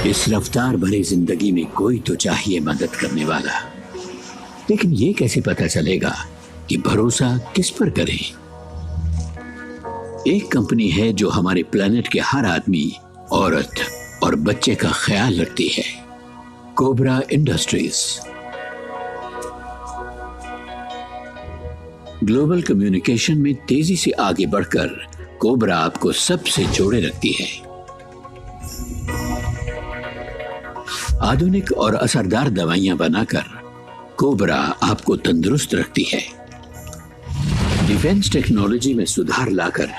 इस रफ्तार भरी जिंदगी में कोई तो चाहिए मदद करने वाला, लेकिन ये कैसे पता चलेगा कि भरोसा किस पर करें? एक कंपनी है जो हमारे प्लेनेट के हर आदमी, औरत और बच्चे का ख्याल रखती है, कोबरा इंडस्ट्रीज। ग्लोबल कम्युनिकेशन में तेजी से आगे बढ़कर कोबरा आपको सबसे जोड़े रखती है। आधुनिक और असरदार दवाइयां बनाकर कोबरा आपको तंदुरुस्त रखती है। डिफेंस टेक्नोलॉजी में सुधार लाकर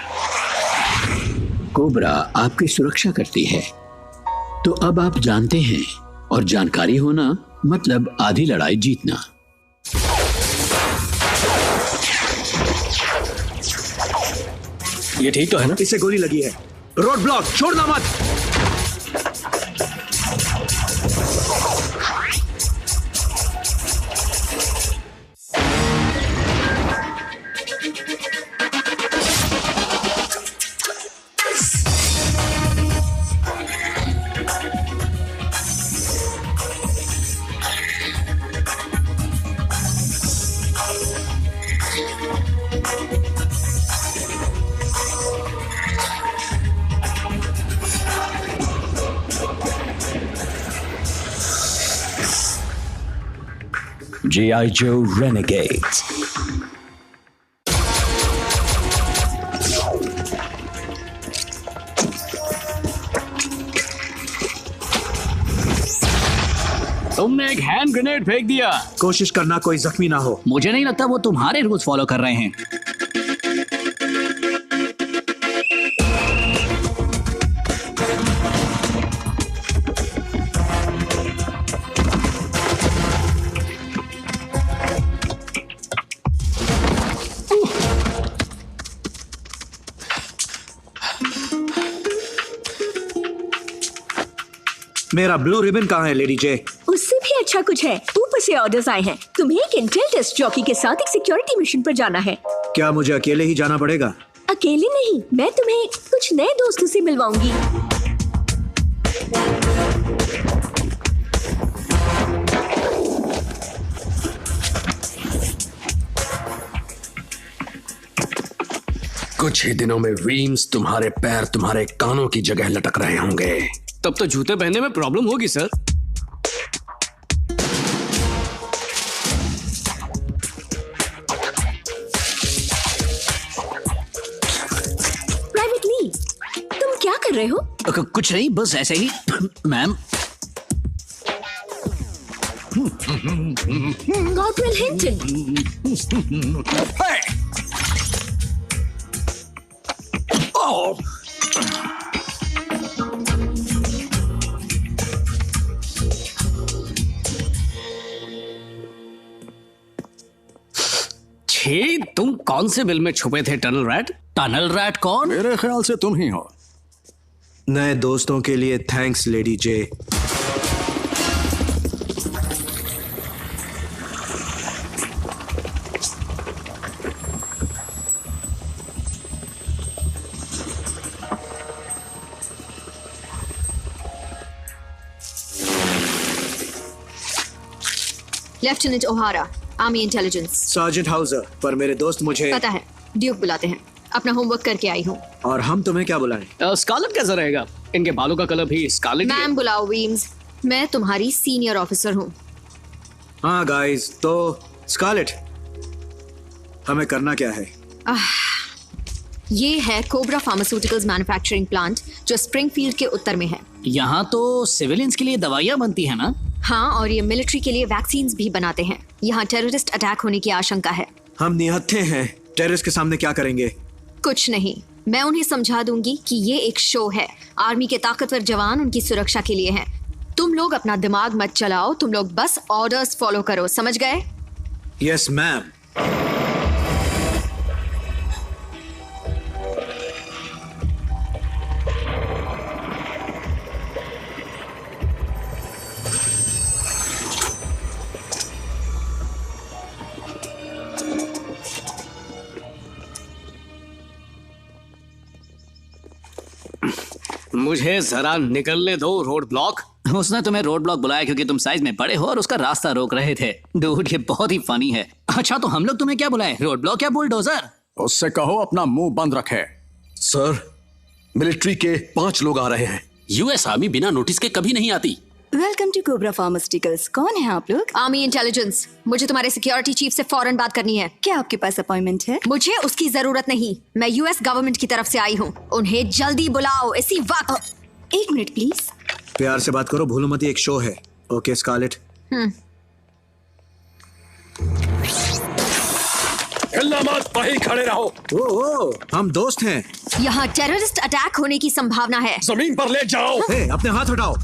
कोबरा आपकी सुरक्षा करती है। तो अब आप जानते हैं, और जानकारी होना मतलब आधी लड़ाई जीतना। ये ठीक तो है ना? इसे गोली लगी है। रोड ब्लॉक, छोड़ना मत। G.I. Joe Renegades. तुमने एक हैंड ग्रेनेड फेंक दिया। कोशिश करना कोई जख्मी ना हो। मुझे नहीं लगता वो तुम्हारे रूल्स फॉलो कर रहे हैं। मेरा ब्लू रिबन कहाँ है लेडी जे? उससे भी अच्छा कुछ है। ऊपर से ऑर्डर्स आए हैं। तुम्हें एक इंटेल टेस्ट जॉकी के साथ एक सिक्योरिटी मिशन पर जाना है। क्या मुझे अकेले ही जाना पड़ेगा? अकेले नहीं, मैं तुम्हें कुछ नए दोस्तों से मिलवाऊंगी। कुछ ही दिनों में वीम्स तुम्हारे पैर तुम्हारे कानों की जगह लटक रहे होंगे। तब तो जूते पहनने में प्रॉब्लम होगी सर। प्राइवेट ली, तुम क्या कर रहे हो? कुछ नहीं, बस ऐसे ही मैम। Corporal Hinton. छी, तुम कौन से बिल में छुपे थे टनल रैट? टनल रैट कौन? मेरे ख्याल से तुम ही हो। नए दोस्तों के लिए thanks lady Jaye. Lieutenant O'Hara, army intelligence. Sergeant Hauser, पर मेरे दोस्त मुझे पता है, ड्यूक बुलाते हैं। अपना होमवर्क करके आई हूँ। और हम तुम्हें क्या बुलाएं? स्कारलेट कैसा रहेगा? इनके बालों का कलर भी स्कारलेट ही है। मैम बुलाओ वीम्स, मैं तुम्हारी सीनियर ऑफिसर हूँ। हाँ गाइस, तो स्कारलेट, हमें करना क्या है? ये है कोबरा फार्मास्यूटिकल्स मैन्युफैक्चरिंग प्लांट जो स्प्रिंगफील्ड के उत्तर में है। यहाँ तो सिविलियंस के लिए दवाइयाँ बनती है ना? हाँ, और ये मिलिट्री के लिए वैक्सीन्स भी बनाते हैं। यहाँ टेररिस्ट अटैक होने की आशंका है। हम निहत्थे हैं, टेररिस्ट के सामने क्या करेंगे? कुछ नहीं, मैं उन्हें समझा दूंगी कि ये एक शो है। आर्मी के ताकतवर जवान उनकी सुरक्षा के लिए हैं। तुम लोग अपना दिमाग मत चलाओ, तुम लोग बस ऑर्डर्स फॉलो करो, समझ गए? Yes ma'am. मुझे जरा निकलने दो रोड ब्लॉक। उसने तुम्हें रोड ब्लॉक बुलाया क्योंकि तुम साइज में बड़े हो और उसका रास्ता रोक रहे थे। डूड, ये बहुत ही फनी है। अच्छा, तो हम लोग तुम्हें क्या बुलाए, रोड ब्लॉक या बुलडोजर? उससे कहो अपना मुंह बंद रखे। सर, मिलिट्री के 5 लोग आ रहे हैं। यूएस आर्मी बिना नोटिस के कभी नहीं आती। Welcome to Cobra pharmaceuticals. कौन है आप लोग? Army intelligence. मुझे तुम्हारे सिक्योरिटी चीफ से फौरन बात करनी है। क्या आपके पास अपॉइंटमेंट है? मुझे उसकी जरूरत नहीं, मैं यूएस गवर्नमेंट की तरफ से आई हूँ। उन्हें जल्दी बुलाओ इसी वक्त। 1 मिनट प्लीज। प्यार से बात करो, भूलो मत ये एक शो है। Okay Scarlett. हिलना मत, वहीं खड़े रहो। ओ, हम दोस्त हैं। यहाँ टेररिस्ट अटैक होने की संभावना है। जमीन पर ले जाओ। हे, अपने हाथ हटाओ।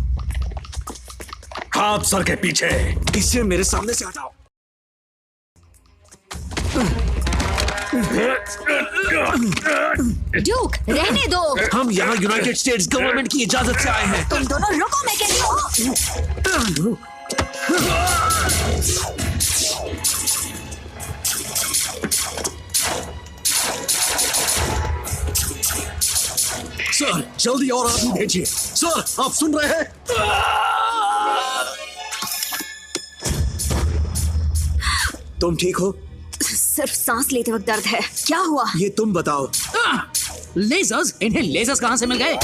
हाथ सर के पीछे। इसे मेरे सामने से हटाओ। ड्यूक, रहने दो। हम यहाँ यूनाइटेड स्टेट्स गवर्नमेंट की इजाजत से आए हैं। तुम दोनों रुको, मैं कहती हूँ। सर, जल्दी और आदमी भेजिए। सर, आप सुन रहे हैं? तुम ठीक हो? सिर्फ सांस लेते वक्त दर्द है। क्या हुआ? ये तुम बताओ। लेजर्स? इन्हें लेजर्स कहाँ से मिल गए?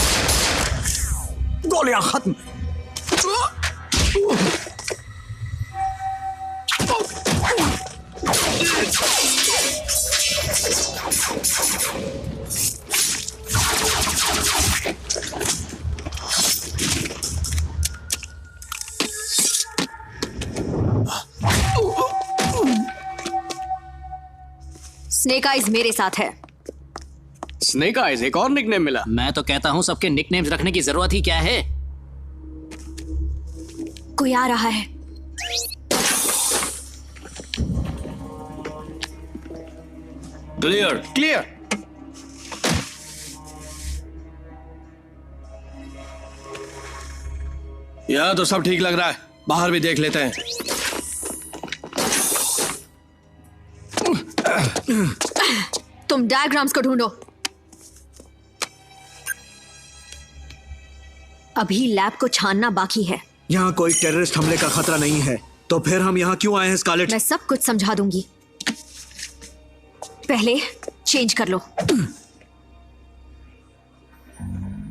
गोलियां खत्म। स्नेक आइज मेरे साथ है। स्नेक आइज, एक और निकनेम मिला। मैं तो कहता हूँ सबके निकनेम्स रखने की जरूरत ही क्या है। कोई आ रहा है। क्लियर। क्लियर। यहाँ तो सब ठीक लग रहा है, बाहर भी देख लेते हैं। तुम डायग्राम्स को ढूंढो। अभी लैब को छानना बाकी है। यहाँ कोई टेररिस्ट हमले का खतरा नहीं है, तो फिर हम यहाँ क्यों आए हैं स्कारलेट? मैं सब कुछ समझा दूंगी। पहले चेंज कर लो।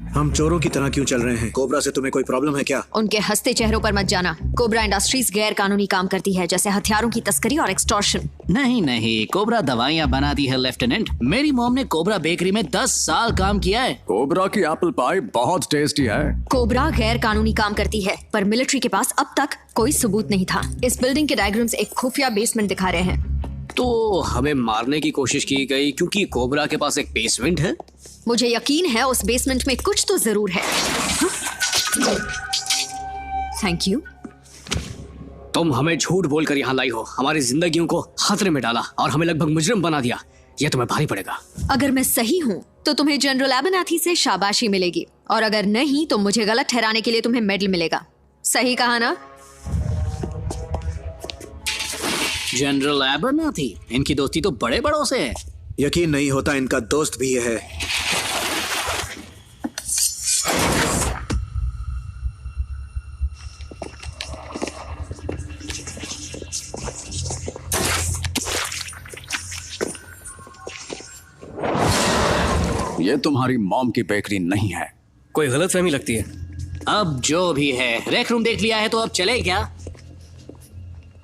हम चोरों की तरह क्यों चल रहे हैं? कोबरा से तुम्हें कोई प्रॉब्लम है क्या? उनके हंसते चेहरों पर मत जाना। कोबरा इंडस्ट्रीज गैर कानूनी काम करती है, जैसे हथियारों की तस्करी और एक्सटॉर्शन। नहीं नहीं, कोबरा दवाइयाँ बनाती है लेफ्टिनेंट। मेरी मॉम ने कोबरा बेकरी में 10 साल काम किया है। कोबरा की एप्पल पाई बहुत टेस्टी है। कोबरा गैर कानूनी काम करती है, पर मिलिट्री के पास अब तक कोई सबूत नहीं था। इस बिल्डिंग के डायग्राम्स एक खुफिया बेसमेंट दिखा रहे हैं। तो हमें मारने की कोशिश की गई क्योंकि कोबरा के पास एक बेसमेंट है। मुझे यकीन है उस बेसमेंट में कुछ तो जरूर है। Thank you. तुम हमें झूठ बोलकर यहाँ लाई हो, हमारी जिंदगियों को खतरे में डाला और हमें लगभग मुजरिम बना दिया। यह तुम्हें भारी पड़ेगा। अगर मैं सही हूँ तो तुम्हें जनरल एबनाथी से शाबाशी मिलेगी, और अगर नहीं तो मुझे गलत ठहराने के लिए तुम्हें मेडल मिलेगा। सही कहा ना? जनरल एबरनाथी, इनकी दोस्ती तो बड़े बड़ों से है। यकीन नहीं होता, इनका दोस्त भी है। ये तुम्हारी मॉम की बेकरी नहीं है। कोई गलतफहमी लगती है। अब जो भी है, रेक रूम देख लिया है तो अब चले क्या?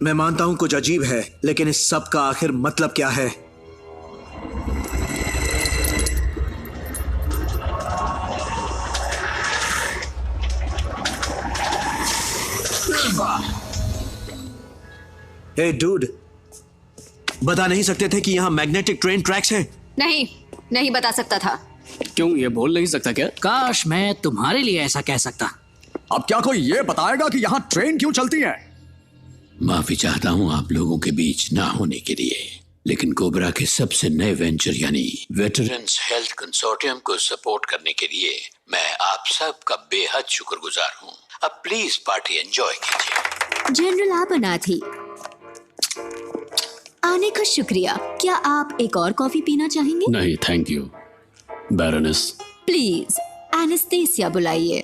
मैं मानता हूं कुछ अजीब है, लेकिन इस सब का आखिर मतलब क्या है? हे डूड, बता नहीं सकते थे कि यहाँ मैग्नेटिक ट्रेन ट्रैक्स हैं? नहीं बता सकता था। क्यों, ये बोल नहीं सकता क्या? काश मैं तुम्हारे लिए ऐसा कह सकता। अब क्या कोई ये बताएगा कि यहाँ ट्रेन क्यों चलती है? माफी चाहता हूं आप लोगों के बीच ना होने के लिए, लेकिन कोबरा के सबसे नए वेंचर यानी वेटरन्स हेल्थ कंसोर्टियम को सपोर्ट करने के लिए मैं आप सबका बेहद शुक्रगुजार हूं। अब प्लीज पार्टी एंजॉय कीजिए। जनरल एबनाथी, आने का शुक्रिया। क्या आप एक और कॉफी पीना चाहेंगे? नहीं thank you baroness. Please anaesthesia बुलाइए।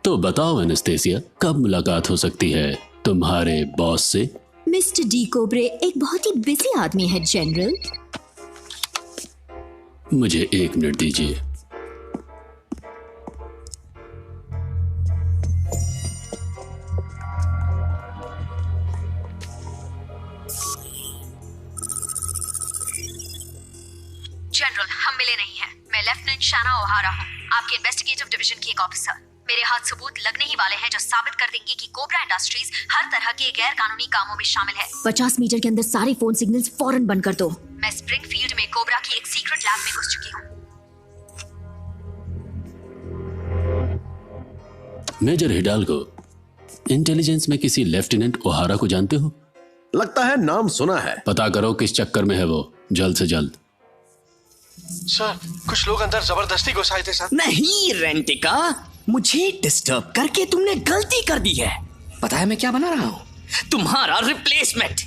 तो बताओ एनेस्थेसिया, कब मुलाकात हो सकती है तुम्हारे बॉस से? मिस्टर डी कोब्रे एक बहुत ही बिजी आदमी है जनरल। मुझे 1 मिनट दीजिए। जनरल, हम मिले नहीं हैं। मैं लेफ्टिनेंट शाना ओहारा हूँ, आपके इन्वेस्टिगेटिव डिवीजन की एक ऑफिसर। मेरे हाथ सबूत लगने ही वाले हैं जो साबित कर देंगे कि कोबरा इंडस्ट्रीज हर तरह के गैर कानूनी कामों में शामिल है। 50 मीटर के अंदर सारे फोन सिग्नल्स फौरन बंद कर दो। मैं स्प्रिंगफील्ड में कोबरा की एक सीक्रेट लैब में घुस चुकी हूँ। मेजर हिडाल्गो, इंटेलिजेंस में किसी लेफ्टिनेंट ओहारा को जानते हो? लगता है नाम सुना है। पता करो किस चक्कर में है वो, जल्द से जल्द। सर, कुछ लोग अंदर जबरदस्ती घुस आए थे सर। नहीं रेंटिका, मुझे डिस्टर्ब करके तुमने गलती कर दी है। पता है मैं क्या बना रहा हूं? तुम्हारा रिप्लेसमेंट।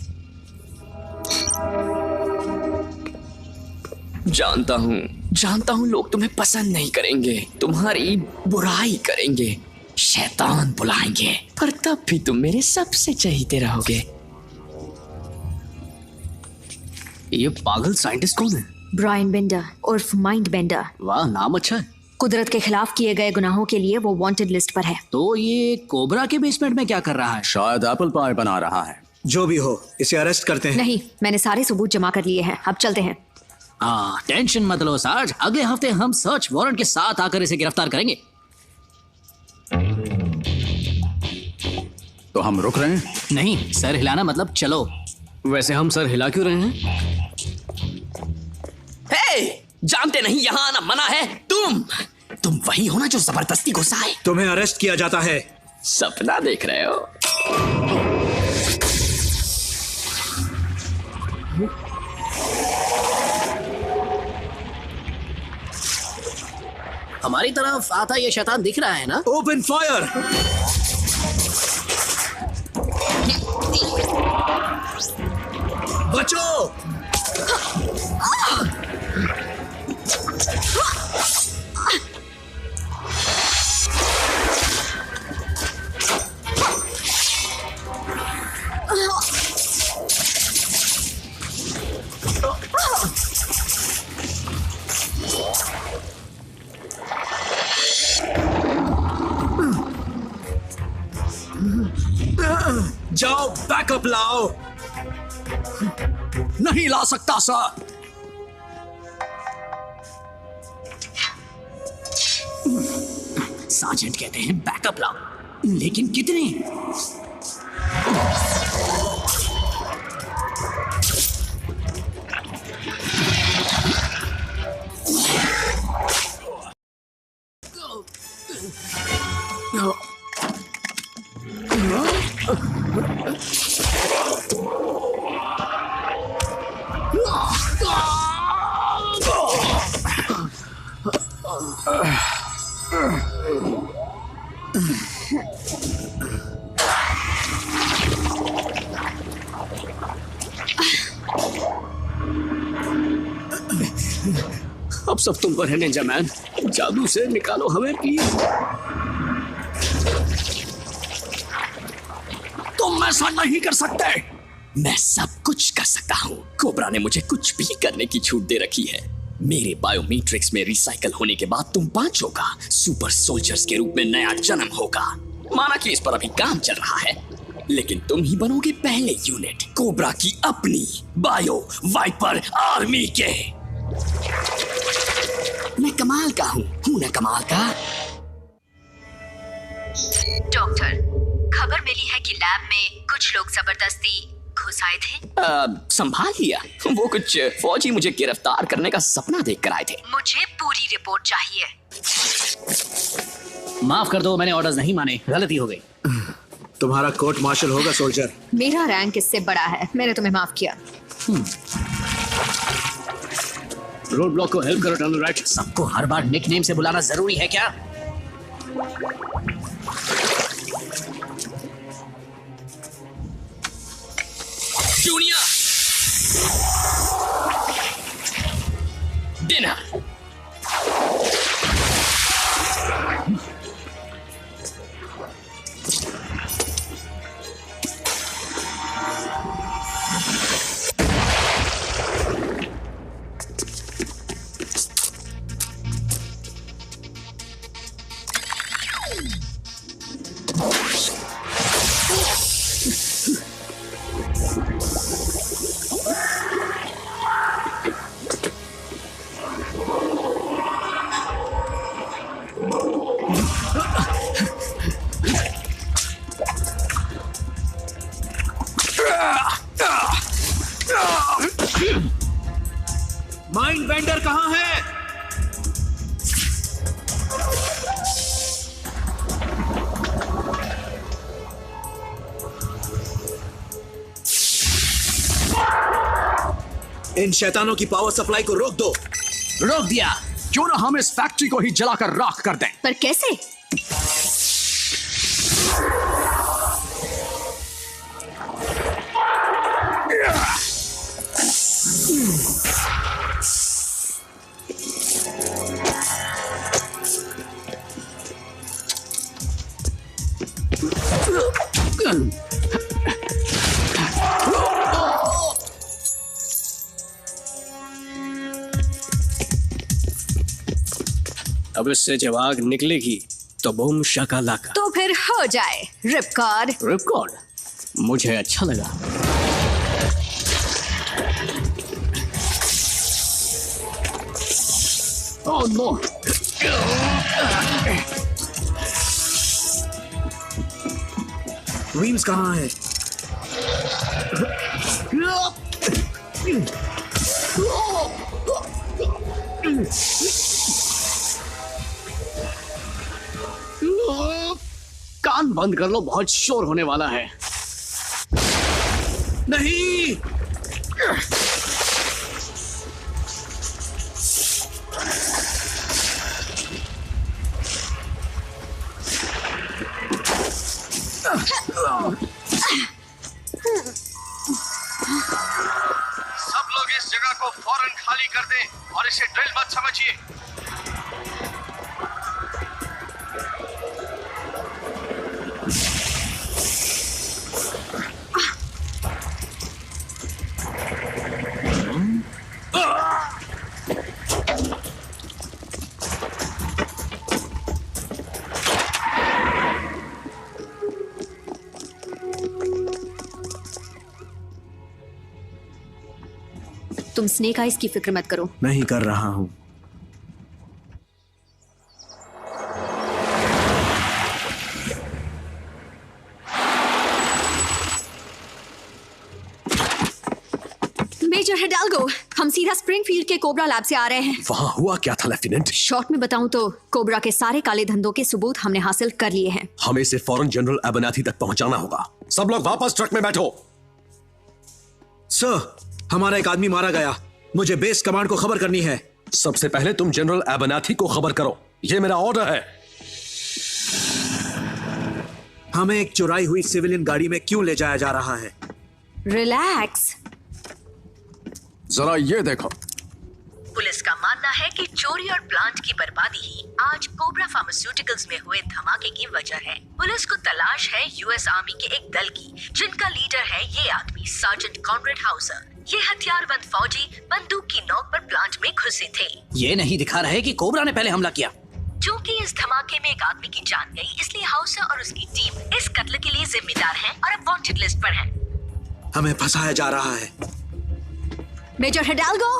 जानता हूं लोग तुम्हें पसंद नहीं करेंगे, तुम्हारी बुराई करेंगे, शैतान बुलाएंगे, पर तब भी तुम मेरे सबसे चहीते रहोगे। ये पागल साइंटिस्ट कौन है? ब्रायन बेंडर उर्फ माइंड बेंडर। वाह, नाम अच्छा है। कुदरत के खिलाफ किए गए गुनाहों के लिए वो वांटेड लिस्ट पर है। तो ये कोबरा के बेसमेंट में क्या कर रहा है? शायद एप्पल पाई बना रहा है। जो भी हो, इसे अरेस्ट करते हैं। नहीं, मैंने सारे सबूत जमा कर लिए हैं, अब चलते हैं। हाँ, टेंशन मत लो सार्ज, अगले हफ्ते हम सर्च वारंट के साथ आकर इसे गिरफ्तार करेंगे। तो हम रुक रहे हैं? नहीं, सर हिलाना मतलब चलो। वैसे हम सर हिला क्यों रहे हैं? जानते नहीं यहाँ आना मना है। तुम वही हो ना जो जबरदस्ती घुसा है। तुम्हें अरेस्ट किया जाता है। सपना देख रहे हो? हमारी तरफ आता ये शैतान दिख रहा है ना? Open fire. बचो। जाओ, बैकअप लाओ। नहीं ला सकता सर। सार्जेंट कहते हैं बैकअप लाओ, लेकिन कितने? अब सब तुम पर है निंजा मैन। जादू से निकालो हमें प्लीज। तुम ऐसा नहीं कर सकते। मैं सब कुछ कर सकता हूँ। कोबरा ने मुझे कुछ भी करने की छूट दे रखी है। मेरे बायोमेट्रिक्स में रिसाइकल होने के बाद तुम पांचों का सुपर सोल्जर्स के रूप में नया जन्म होगा। माना कि इस पर अभी काम चल रहा है, लेकिन तुम ही बनोगे पहले यूनिट कोबरा की अपनी बायो वाइपर आर्मी के। मैं कमाल का हूँ ना कमाल का? डॉक्टर, खबर मिली है कि लैब में कुछ लोग जबरदस्ती घुस आए थे। संभाल लिया। वो कुछ फौजी मुझे गिरफ्तार करने का सपना देख कर आए थे। मुझे पूरी रिपोर्ट चाहिए। माफ कर दो, मैंने ऑर्डर्स नहीं माने, गलती हो गई। तुम्हारा कोर्ट मार्शल होगा सोल्जर। मेरा रैंक इससे बड़ा है, मैंने तुम्हें माफ किया। रोड ब्लॉक को हेल्प करो टर्नर राइट। सबको हर बार निकनेम से बुलाना जरूरी है क्या? Junior dinner. माइंड बेंडर कहाँ है? इन शैतानों की पावर सप्लाई को रोक दो। रोक दिया। क्यों ना हम इस फैक्ट्री को ही जलाकर राख कर दें। पर कैसे? अब इससे जब आग निकलेगी तो बूम शाकालाका। तो फिर हो जाए रिपकॉर्ड। रिपकॉर्ड मुझे अच्छा लगा। Oh no. वीम्स कहाँ है? कान बंद कर लो, बहुत शोर होने वाला है। नहीं। सब लोग इस जगह को फौरन खाली कर दें और इसे ड्रिल मत समझिए। तुम स्नेक आइज की फिक्र मत करो। नहीं कर रहा हूं। मेजर हिडाल्गो, हम सीधा स्प्रिंगफील्ड के कोबरा लैब से आ रहे हैं। वहां हुआ क्या था लेफ्टिनेंट? शॉर्ट में बताऊं तो कोबरा के सारे काले धंधों के सबूत हमने हासिल कर लिए हैं। हमें इसे फौरन जनरल एबनाथी तक पहुंचाना होगा। सब लोग वापस ट्रक में बैठो। सर, हमारा एक आदमी मारा गया। मुझे बेस कमांड को खबर करनी है। सबसे पहले तुम जनरल एबनाथी को खबर करो। यह मेरा ऑर्डर है। हमें एक चुराई हुई सिविलियन गाड़ी में क्यों ले जाया जा रहा है? रिलैक्स। जरा ये देखो। पुलिस का मानना है कि चोरी और प्लांट की बर्बादी ही आज कोबरा फार्मास्यूटिकल्स में हुए धमाके की वजह है। पुलिस को तलाश है यूएस आर्मी के एक दल की, जिनका लीडर है ये आदमी सार्जेंट कॉनरेड हाउसर। ये हथियारबंद फौजी बंदूक की नोक पर प्लांट में घुसे थे। ये नहीं दिखा रहे कि कोबरा ने पहले हमला किया। चूंकि इस धमाके में एक आदमी की जान गई, इसलिए हाउसर और उसकी टीम इस कत्ल के लिए जिम्मेदार हैं और अब वांटेड लिस्ट पर हैं। हमें फंसाया जा रहा है। मेजर हिडाल्गो,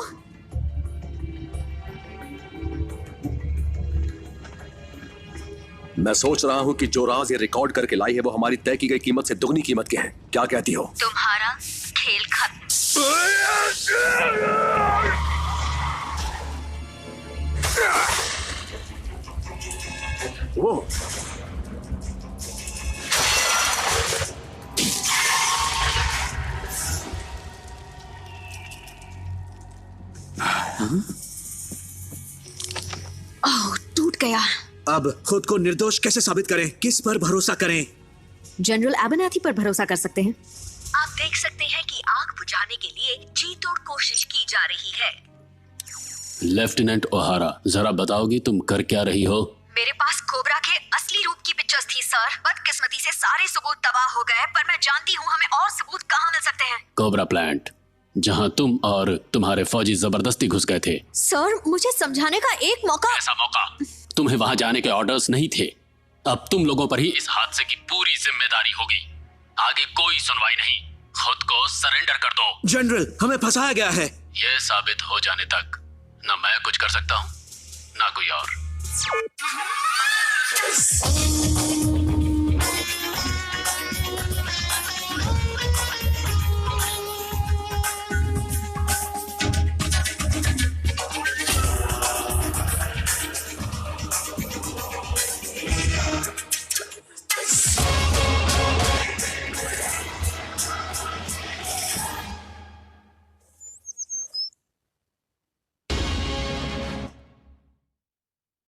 मैं सोच रहा हूं कि जो राज ये रिकॉर्ड करके लाई है वो हमारी तय की गई कीमत से दुगनी कीमत के हैं। क्या कहती हो? तुम्हारा खेल खत्म। वो ओह, टूट गया। अब खुद को निर्दोष कैसे साबित करें? किस पर भरोसा करें? जनरल एबनाथी पर भरोसा कर सकते हैं। आप देख सकते हैं कि आग बुझाने के लिए जी तोड़ कोशिश की जा रही है। लेफ्टिनेंट ओहारा, जरा बताओगी तुम कर क्या रही हो? मेरे पास कोबरा के असली रूप की पिक्चर्स थी सर। बदकिस्मती से सारे सबूत तबाह हो गए, पर मैं जानती हूँ हमें और सबूत कहाँ मिल सकते हैं। कोबरा प्लांट, जहाँ तुम और तुम्हारे फौजी जबरदस्ती घुस गए थे। सर, मुझे समझाने का एक मौका। ऐसा मौका? तुम्हें वहां जाने के ऑर्डर्स नहीं थे। अब तुम लोगों पर ही इस हादसे की पूरी जिम्मेदारी होगी। आगे कोई सुनवाई नहीं, खुद को सरेंडर कर दो। जनरल, हमें फंसाया गया है। यह साबित हो जाने तक न मैं कुछ कर सकता हूं, न कोई और।